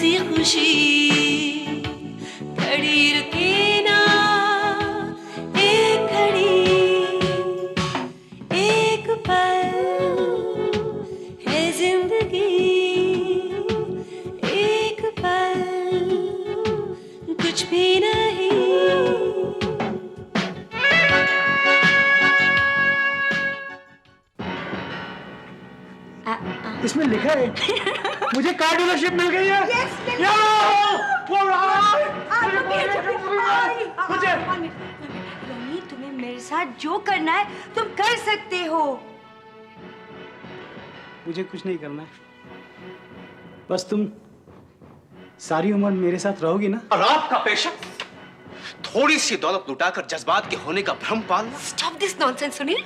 सी खुशी खड़ी रुके ना एक घड़ी एक पल है जिंदगी एक पल कुछ भी नहीं। इसमें लिखा है मुझे कार डीलरशिप मिल गई है। रोनी, तुम्हें मेरे साथ जो करना है तुम कर सकते हो। मुझे कुछ नहीं करना है, बस तुम सारी उम्र मेरे साथ रहोगी ना। और आपका पेशा थोड़ी सी दौलत लुटाकर जज्बात के होने का भ्रम पालना। Stop this nonsense Sunil.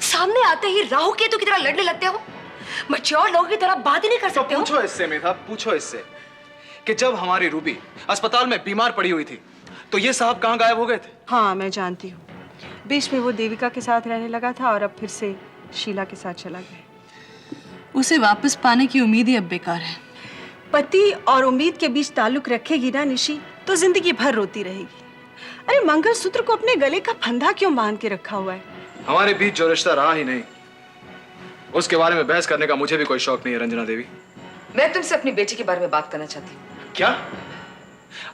सामने आते ही राहु केतु की तरह लड़ने लगते हो। मैच्योर लोगों की तरह बात ही नहीं कर सकते हो। पूछो इससे मेधा, पूछो इससे कि जब हमारी रूबी अस्पताल में बीमार पड़ी हुई थी तो ये साहब कहाँ गायब हो गए थे? हाँ, मैं जानती हूँ। बीच में वो देविका के साथ रहने लगा था और अब फिर से शीला के साथ चला गया। उसे वापस पाने की उम्मीद ही अब बेकार है। पति और उम्मीद के बीच ताल्लुक रखेगी ना निशी, तो जिंदगी भर रोती रहेगी। अरे मंगलसूत्र को अपने गले का फंदा क्यों बांध के रखा हुआ है? हमारे बीच जो रिश्ता रहा ही नहीं, उसके बारे में बहस करने का मुझे भी कोई शौक नहीं है। रंजना देवी, मैं तुमसे अपनी बेटी के बारे में बात करना चाहती हूँ। क्या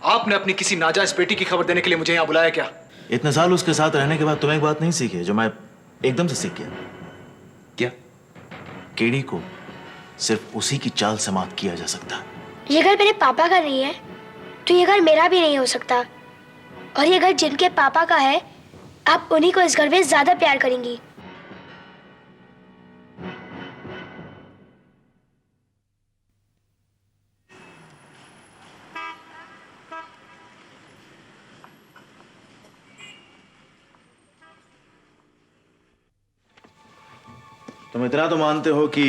आपने अपनी किसी नाजायज बेटी की खबर देने के लिए मुझे यहाँ बुलाया क्या? इतने साल उसके साथ रहने के बाद तुम एक बात नहीं सीखी जो मैं एकदम से सीख गया। क्या? केडी को सिर्फ उसी की चाल से मात किया जा सकता। ये घर मेरे पापा का नहीं है तो ये घर मेरा भी नहीं हो सकता, और ये घर जिनके पापा का है आप उन्हीं को इस घर में ज्यादा प्यार करेंगी। तुम इतना तो मानते हो कि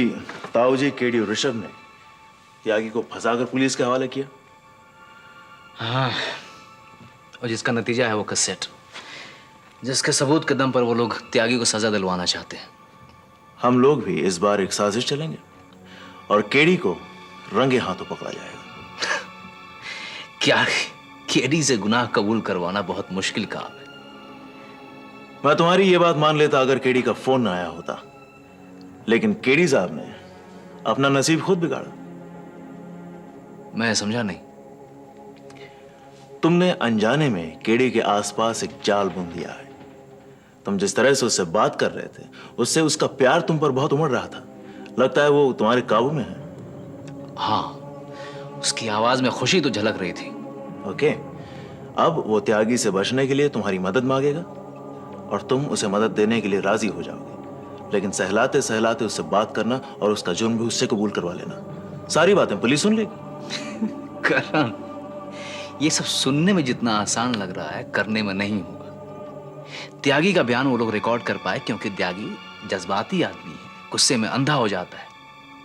ताऊजी, केडी और ऋषभ ने त्यागी को फंसाकर पुलिस के हवाले किया? हाँ, और जिसका नतीजा है वो कैसेट, जिसके सबूत के दम पर वो लोग त्यागी को सजा दिलवाना चाहते हैं। हम लोग भी इस बार एक साजिश चलेंगे और केडी को रंगे हाथों पकड़ा जाएगा। क्या केडी से गुनाह कबूल करवाना बहुत मुश्किल काम है। मैं तुम्हारी ये बात मान लेता अगर केडी का फोन ना आया होता, लेकिन केडी साहब ने अपना नसीब खुद बिगाड़ा। मैं समझा नहीं। तुमने अनजाने में केडी के आसपास एक जाल बुन दिया है। तुम जिस तरह से उससे बात कर रहे थे, उससे उसका प्यार तुम पर बहुत उमड़ रहा था। लगता है वो तुम्हारे काबू में है। हाँ, उसकी आवाज में खुशी तो झलक रही थी। ओके, अब वो त्यागी से बचने के लिए तुम्हारी मदद मांगेगा और तुम उसे मदद देने के लिए राजी हो जाओगे, लेकिन सहलाते सहलाते उससे बात करना और उसका जुर्म भी उससे कबूल करवा लेना। सारी बातें पुलिस सुन लेगी। करण, ये सब सुनने में जितना आसान लग रहा है करने में नहीं होगा। त्यागी का बयान वो लोग रिकॉर्ड कर पाए क्योंकि त्यागी जज्बाती आदमी है, गुस्से में अंधा हो जाता है।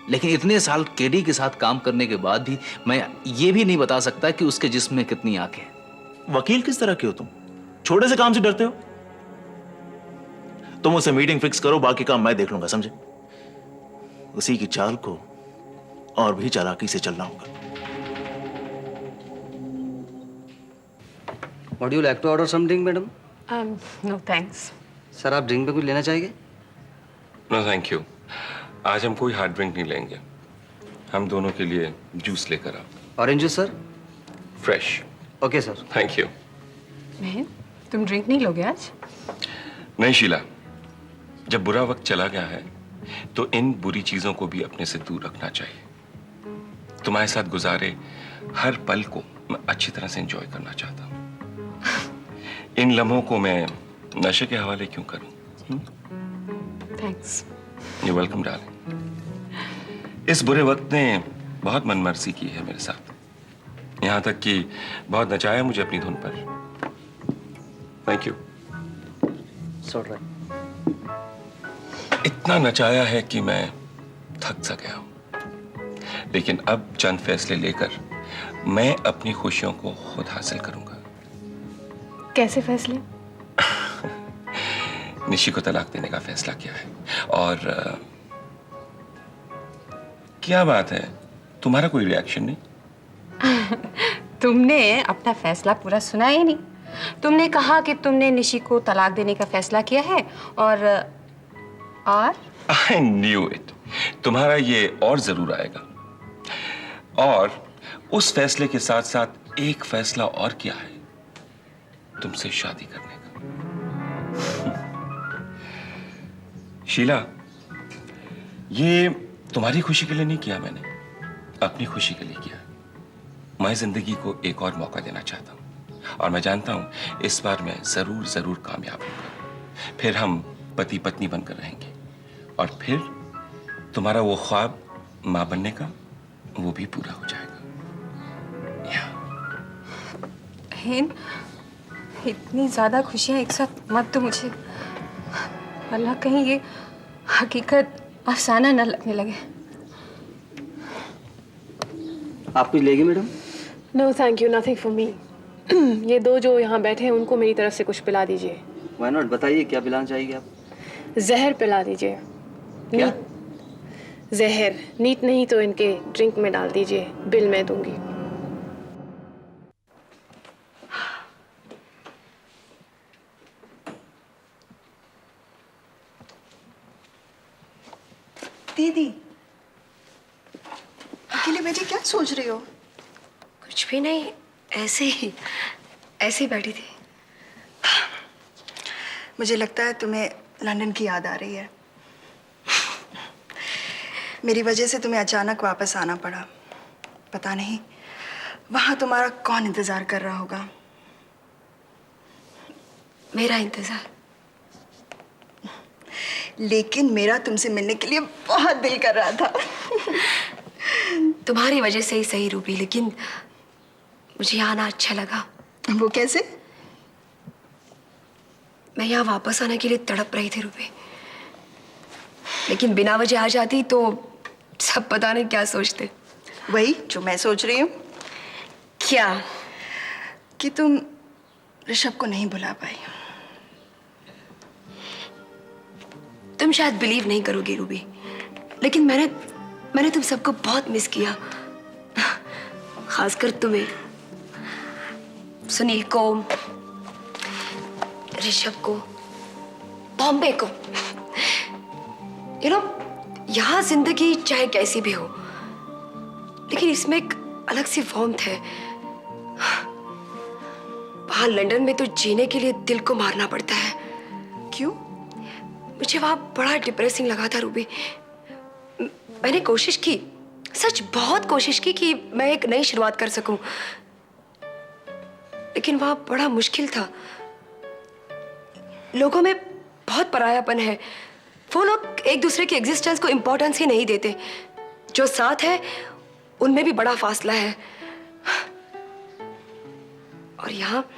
लेकिन इतने साल केडी के साथ काम करने के बाद भी मैं ये भी नहीं बता सकता कि उसके जिस्म में कितनी आंखें हैं। वकील किस तरह के हो तुम? छोटे से काम से डरते हो? तुम उसे मीटिंग फिक्स करो, बाकी काम मैं देख लूंगा, समझे? उसी की चाल को और भी चालाकी से चलना होगा। Would you like to order something, madam? No thanks. Sir, आप ड्रिंक में कुछ लेना चाहेंगे? नो थैंक यू, आज हम कोई हार्ड ड्रिंक नहीं लेंगे। हम दोनों के लिए जूस लेकर आओ। Orange juice sir? Fresh. Okay sir. Thank you. तुम ड्रिंक नहीं लोगे आज? नहीं शीला, जब बुरा वक्त चला गया है तो इन बुरी चीजों को भी अपने से दूर रखना चाहिए। तुम्हारे साथ गुजारे हर पल को मैं अच्छी तरह से एंजॉय करना चाहता हूँ। इन लम्हों को मैं नशे के हवाले क्यों करूं? थैंक्स। You welcome darling. इस बुरे वक्त ने बहुत मनमर्जी की है मेरे साथ, यहां तक कि बहुत नचाया मुझे अपनी धुन पर। Thank you. इतना नचाया है कि मैं थक सा गया हूं, लेकिन अब चंद फैसले लेकर मैं अपनी खुशियों को खुद हासिल करूंगा। कैसे फैसले? निशी को तलाक देने का फैसला किया है। और क्या बात है, तुम्हारा कोई रिएक्शन नहीं? तुमने अपना फैसला पूरा सुना ही नहीं। तुमने कहा कि तुमने निशी को तलाक देने का फैसला किया है और I knew it. तुम्हारा ये और जरूर आएगा। और उस फैसले के साथ साथ एक फैसला और किया है, तुमसे शादी करने का। शीला, ये तुम्हारी खुशी के लिए नहीं किया मैंने, अपनी खुशी के लिए किया। मैं जिंदगी को एक और मौका देना चाहता हूं और मैं जानता हूं इस बार मैं जरूर जरूर कामयाब होऊंगा। फिर हम पति पत्नी बनकर रहेंगे और फिर तुम्हारा वो ख्वाब मां बनने का, वो भी पूरा हो जाएगा। हिंद, इतनी ज्यादा खुशियां एक साथ मत दो मुझे, अल्लाह कहीं ये हकीकत अफसाना न लगने लगे। आप कुछ लेगी madam? No thank you, nothing for me. ये दो जो यहाँ बैठे हैं उनको मेरी तरफ से कुछ पिला दीजिए। व्हाई नॉट, बताइए क्या पिलाना चाहिए आप? जहर पिला दीजिए। क्या? जहर, नीट नहीं तो इनके ड्रिंक में डाल दीजिए, बिल मैं दूंगी। दीदी, अकेले बैठी क्या सोच रही हो? कुछ भी नहीं, ऐसे ही बैठी थी। मुझे लगता है तुम्हें लंदन की याद आ रही है। मेरी वजह से तुम्हें अचानक वापस आना पड़ा। पता नहीं वहां तुम्हारा कौन इंतजार कर रहा होगा। मेरा इंतजार? लेकिन मेरा तुमसे मिलने के लिए बहुत दिल कर रहा था। तुम्हारी वजह से ही सही रूबी, लेकिन मुझे यहाँ आना अच्छा लगा। वो कैसे? मैं यहाँ वापस आने के लिए तड़प रही थी रूबी, लेकिन बिना वजह आ जाती तो सब पता नहीं क्या सोचते। वही जो मैं सोच रही हूँ। क्या? कि तुम ऋषभ को नहीं बुला पाई। तुम शायद बिलीव नहीं करोगी रूबी, लेकिन मैंने तुम सबको बहुत मिस किया, खासकर तुम्हें, सुनील को, ऋषभ को, बॉम्बे को। यहाँ जिंदगी चाहे कैसी भी हो, लेकिन इसमें एक अलग सी वार्मथ है। वहां लंदन में तो जीने के लिए दिल को मारना पड़ता है। क्यों? मुझे वहां बड़ा डिप्रेसिंग लगा था रूबी। मैंने कोशिश की, सच बहुत कोशिश की कि मैं एक नई शुरुआत कर सकूं, लेकिन वहां बड़ा मुश्किल था। लोगों में बहुत परायापन है। वो लोग एक दूसरे की एग्जिस्टेंस को इंपॉर्टेंस ही नहीं देते। जो साथ है उनमें भी बड़ा फासला है। और यहाँ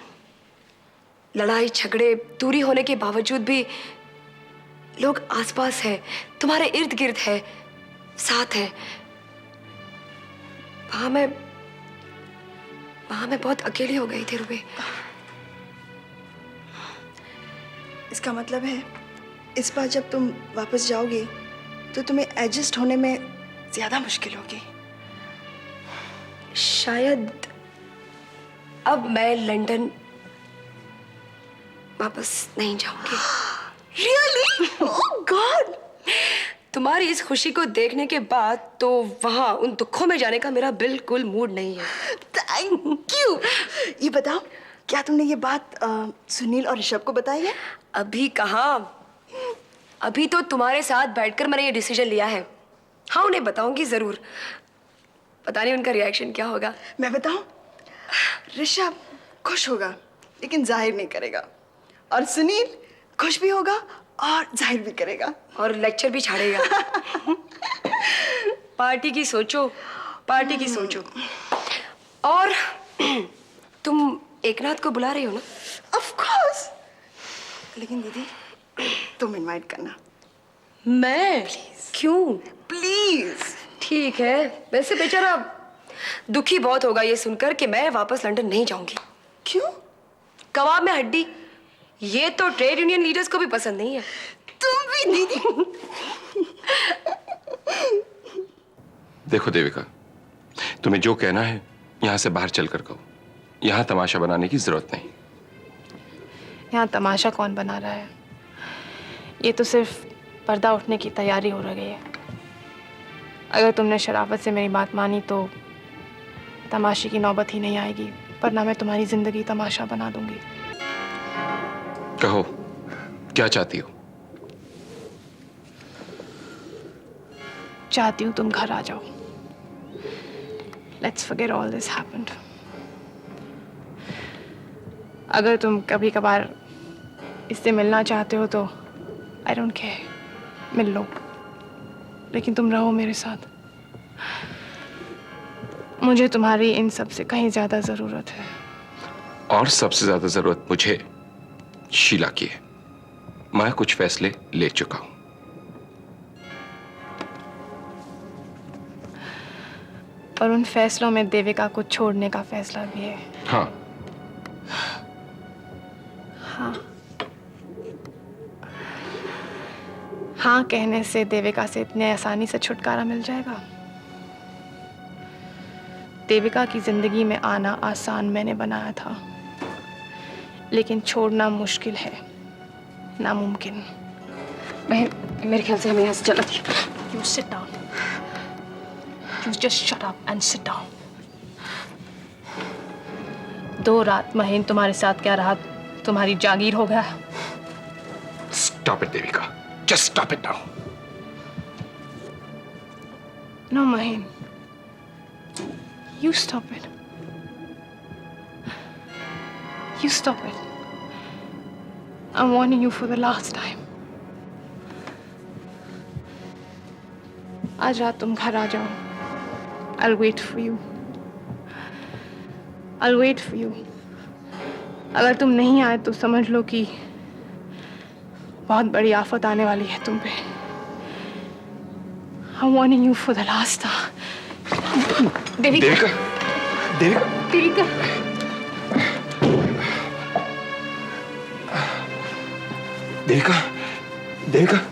लड़ाई झगड़े दूरी होने के बावजूद भी लोग आसपास है, तुम्हारे इर्द गिर्द है, साथ है। वहां मैं बहुत अकेली हो गई थी रूबी। इसका मतलब है इस बार जब तुम वापस जाओगी तो तुम्हें एडजस्ट होने में ज्यादा मुश्किल होगी। शायद अब मैं लंदन वापस नहीं जाऊंगी। Really? Oh God! तुम्हारी इस खुशी को देखने के बाद तो वहां उन दुखों में जाने का मेरा बिल्कुल मूड नहीं है। Thank you. ये बताओ, क्या तुमने ये बात सुनील और ऋषभ को बताई है? अभी कहाँ, अभी तो तुम्हारे साथ बैठकर मैंने ये डिसीजन लिया है। हाँ, उन्हें बताऊंगी जरूर। पता नहीं उनका रिएक्शन क्या होगा। मैं बताऊं, ऋषभ खुश होगा लेकिन जाहिर नहीं करेगा, और सुनील खुश भी होगा और जाहिर भी करेगा, और लेक्चर भी छाड़ेगा। पार्टी की सोचो, पार्टी की सोचो। और तुम एकनाथ को बुला रही हो ना? Of course. लेकिन दीदी तुम इनवाइट करना। मैं? क्यों? प्लीज। ठीक है। वैसे बेचारा दुखी बहुत होगा ये सुनकर कि मैं वापस लंदन नहीं जाऊंगी। क्यों? कबाब में हड्डी, ये तो ट्रेड यूनियन लीडर्स को भी पसंद नहीं है। तुम भी दीदी। देखो देविका, तुम्हें जो कहना है यहां से बाहर चलकर कहो। यहां तमाशा बनाने की जरूरत नहीं। यहाँ तमाशा कौन बना रहा है? ये तो सिर्फ पर्दा उठने की तैयारी हो रही है। अगर तुमने शराफत से मेरी बात मानी तो तमाशे की नौबत ही नहीं आएगी, वरना मैं तुम्हारी जिंदगी तमाशा बना दूंगी। कहो, क्या चाहती हो? चाहती हूँ तुम घर आ जाओ। Let's forget all this happened. अगर तुम कभी कभार इससे मिलना चाहते हो तो I don't care, मिल लो, लेकिन तुम रहो मेरे साथ। मुझे तुम्हारी इन सब से कहीं ज्यादा जरूरत है। और सबसे ज्यादा जरूरत मुझे शीला की है। मैं कुछ फैसले ले चुका हूं। और उन फैसलों में देविका को छोड़ने का फैसला भी है। हाँ। हाँ। हाँ कहने से देविका से इतने आसानी से छुटकारा मिल जाएगा? देविका की जिंदगी में आना आसान मैंने बनाया था, लेकिन छोड़ना मुश्किल है, नामुमकिन। बहन, मेरे ख्याल से हमें यहाँ से चलना चाहिए। You sit down. You just shut up and sit down. 2 रात महीन तुम्हारे साथ क्या रहा, तुम्हारी जागीर हो गया। Stop it, Devika. Just stop it now. No, Mahin. You stop it. You stop it. I'm warning you for the last time. आज रात तुम घर आ जाओ। I'll wait for you. I'll wait for you. अगर तुम नहीं आए तो समझ लो कि बहुत बड़ी आफत आने वाली है तुम पे। I'm warning you for the last time. Devika. Devika. Devika. Devika. Devika. Devika.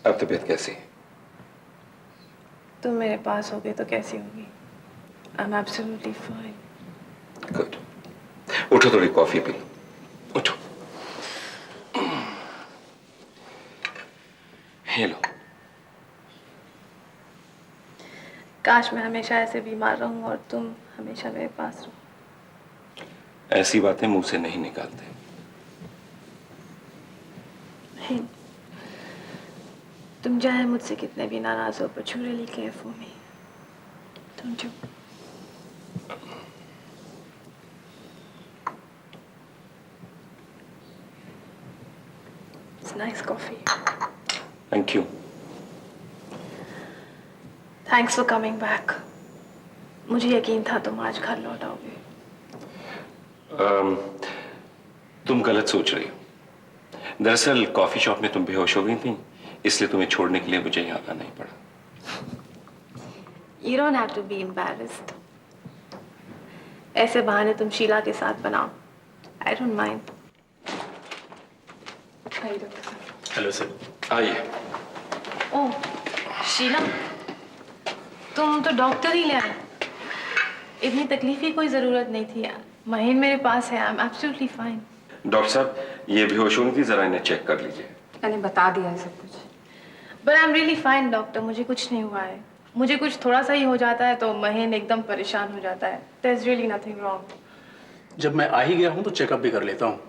अब तबीयत कैसी? तुम मेरे पास होगे तो कैसी होगी? I'm absolutely fine. गुड। उठो, थोड़ी कॉफी पी लो। उठो। ये लो। काश मैं हमेशा ऐसे बीमार रहूं और तुम हमेशा मेरे पास रहो। ऐसी बातें मुंह से नहीं निकालते। नहीं। तुम चाहे मुझसे कितने भी नाराज हो, but you really care for me, don't you? It's nice coffee. Thank you. Thanks for coming back. मुझे यकीन था तुम आज घर लौट आओगे। तुम गलत सोच रही हो। दरअसल कॉफी शॉप में तुम बेहोश हो गई थी, इसलिए तुम्हें छोड़ने के लिए मुझे यहाँ आना नहीं पड़ा। You don't have to be embarrassed. ऐसे बहाने तुम शीला के साथ बनाओ। I don't mind. Hello sir. आइए। ओह, शीला, तुम तो डॉक्टर ही ले आए। इतनी तकलीफ की कोई जरूरत नहीं थी यार। महीन मेरे पास है। I'm absolutely fine. डॉक्टर साहब, ये बेहोश होनी थी, जरा इन्हें चेक कर लीजिए। मैंने बता दिया है सब कुछ। But I'm really fine, doctor. मुझे कुछ नहीं हुआ है। मुझे कुछ थोड़ा सा ही हो जाता है तो महीन एकदम परेशान हो जाता है। There's really nothing wrong. जब मैं आ ही गया हूँ तो चेकअप भी कर लेता हूँ।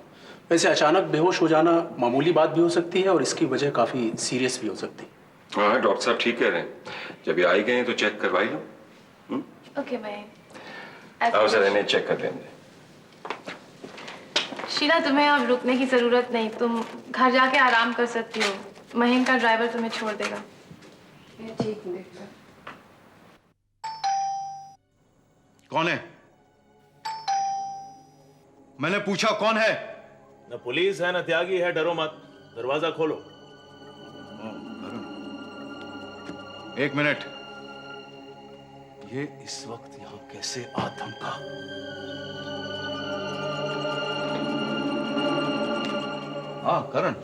वैसे अचानक बेहोश हो जाना मामूली बात भी हो सकती है और इसकी वजह काफी सीरियस भी हो सकती है। हाँ, डॉक्टर साहब ठीक कह रहे हैं। जब ये आ ही गए हैं तो चेक करवा ही लो। Okay, महीन। आओ जरा इन्हें चेक कर लेंगे। शीला, तुम्हें अब रुकने की जरूरत नहीं। तुम घर जाके आराम कर सकती हो। महीन का ड्राइवर तुम्हें छोड़ देगा। ठीक है। कौन है? मैंने पूछा कौन है? न पुलिस है न त्यागी है, डरो मत, दरवाजा खोलो। एक मिनट। ये इस वक्त यहाँ कैसे आ धमका? हाँ करण,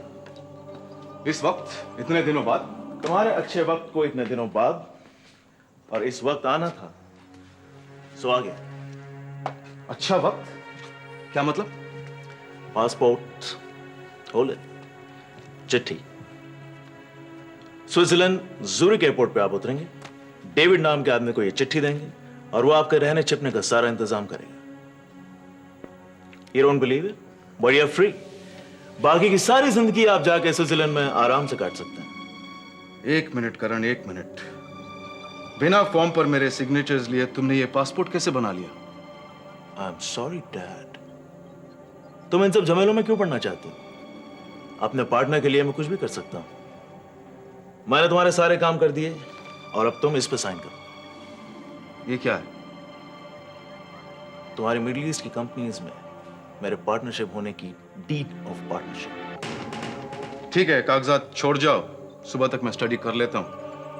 इस वक्त इतने दिनों बाद? तुम्हारे अच्छे वक्त को इतने दिनों बाद, और इस वक्त आना था, सो आ गया। अच्छा वक्त? क्या मतलब? पासपोर्ट, होले, चिट्ठी। स्विट्जरलैंड ज़ूरिक एयरपोर्ट पे आप उतरेंगे, डेविड नाम के आदमी को ये चिट्ठी देंगे और वो आपके रहने छिपने का सारा इंतजाम करेगा। You don't believe it? But you're free. बाकी की सारी जिंदगी आप जाके स्विट्जरलैंड में आराम से काट सकते हैं। एक मिनट करण, एक मिनट। बिना फॉर्म पर मेरे सिग्नेचर्स लिए तुमने ये पासपोर्ट कैसे बना लिया? I am sorry dad. तुम इन सब झमेलों में क्यों पड़ना चाहते हो? अपने पार्टनर के लिए मैं कुछ भी कर सकता हूं। मैंने तुम्हारे सारे काम कर दिए और अब तुम इस पे साइन करो। ये क्या है? तुम्हारी मिडिल ईस्ट की कंपनीज में मेरे पार्टनरशिप होने की डीड ऑफ पार्टनरशिप। ठीक है, कागजात छोड़ जाओ, सुबह तक मैं स्टडी कर लेता हूं,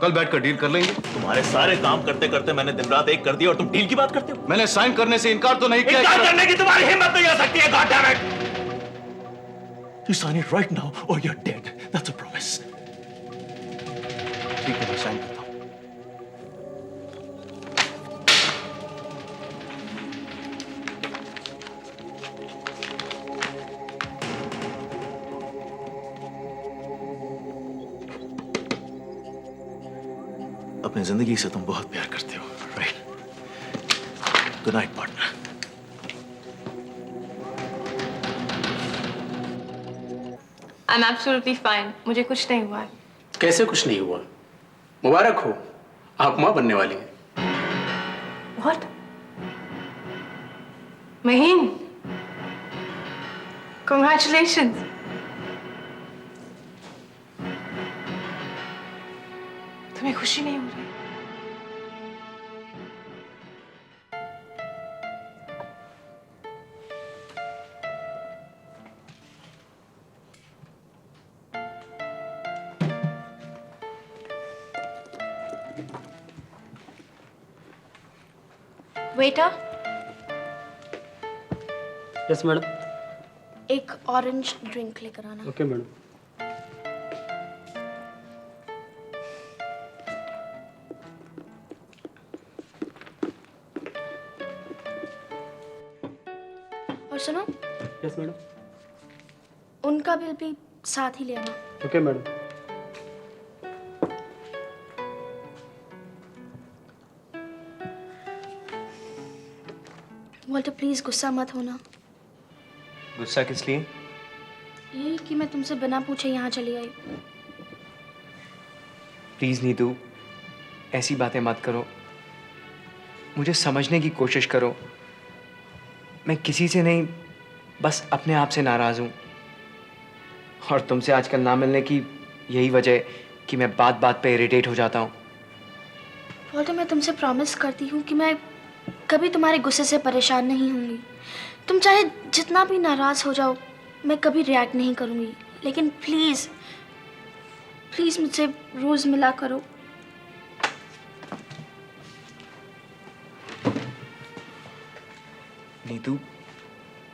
कल बैठकर डील कर लेंगे। तुम्हारे सारे काम करते करते मैंने दिन रात एक कर दिया और तुम डील की बात करते हो? मैंने साइन करने से इनकार तो नहीं किया। इनकार करने की तुम्हारी हिम्मत नहीं हो सकती है, god damn it. You sign it right now or you're dead. That's a promise. ठीक है, मैं साइन करता हूं। अपनी जिंदगी से तुम बहुत प्यार करते हो, right? Good night partner. I'm absolutely fine. मुझे कुछ नहीं हुआ है। कैसे कुछ नहीं हुआ? मुबारक हो, आप माँ बनने वाली हैं। What? महीन, congratulations. तुम्हें खुशी नहीं हो रही? Waiter, yes madam. एक ऑरेंज ड्रिंक लेकर आना। Okay madam. और सुनो, यस मैडम। उनका बिल भी साथ ही ले आना। Okay madam. वॉल्टर प्लीज गुस्सा मत होना। गुस्सा किस लिए? यही कि मैं तुमसे बिना पूछे यहाँ चली आई। प्लीज नीतू, ऐसी बातें मत करो, मुझे समझने की कोशिश करो। मैं किसी से नहीं, बस अपने आप से नाराज हूँ। और तुमसे आजकल ना मिलने की यही वजह है कि मैं बात बात पे इरिटेट हो जाता हूँ। वॉल्टर, मैं तुमसे प्रॉमिस करती हूँ कि मैं कभी तुम्हारे गुस्से से परेशान नहीं होंगी। तुम चाहे जितना भी नाराज हो जाओ, मैं कभी रिएक्ट नहीं करूँगी। लेकिन प्लीज़ प्लीज़ मुझसे रोज़ मिला करो। नीतू,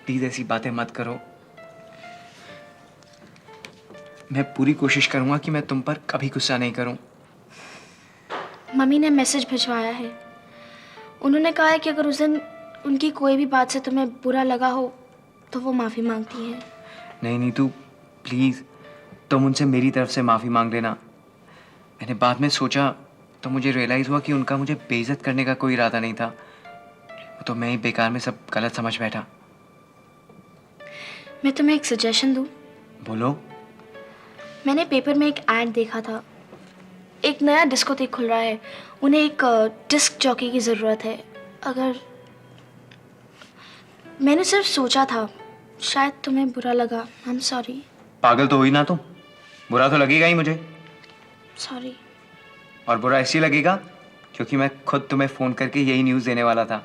प्लीज ऐसी बातें मत करो। मैं पूरी कोशिश करूंगा कि मैं तुम पर कभी गुस्सा नहीं करूं। मम्मी ने मैसेज भिजवाया है। उन्होंने कहा है कि अगर उस दिन उनकी कोई भी बात से तुम्हें बुरा लगा हो तो वो माफ़ी मांगती है। नहीं नीतू, प्लीज तुम उनसे मेरी तरफ से माफ़ी मांग लेना। मैंने बाद में सोचा तो मुझे रियलाइज़ हुआ कि उनका मुझे बेइज्जत करने का कोई इरादा नहीं था। वो तो मैं ही बेकार में सब गलत समझ बैठा। मैं तुम्हें एक सजेशन दूँ? बोलो। मैंने पेपर में एक ऐड देखा था। एक नया डिस्कोथेक खुल रहा है, उन्हें एक डिस्क जॉकी की ज़रूरत है। अगर मैंने सिर्फ सोचा था, शायद तुम्हें बुरा लगा। I am sorry. पागल तो हुई ना तुम, बुरा तो लगेगा ही मुझे। सॉरी। और बुरा इसलिए लगेगा क्योंकि मैं खुद तुम्हें फ़ोन करके यही न्यूज़ देने वाला था।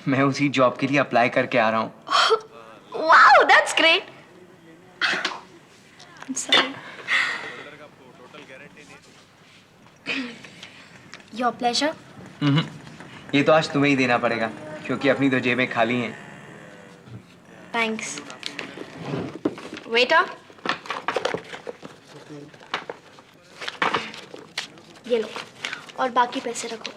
मैं उसी जॉब के लिए अप्लाई करके आ रहा हूँ। Wow, that's great. I am sorry. Your pleasure. ये तो आज तुम्हें ही देना पड़ेगा क्योंकि अपनी तो जेबें खाली हैं। थैंक्स। वेटर, ये लो और बाकी पैसे रखो।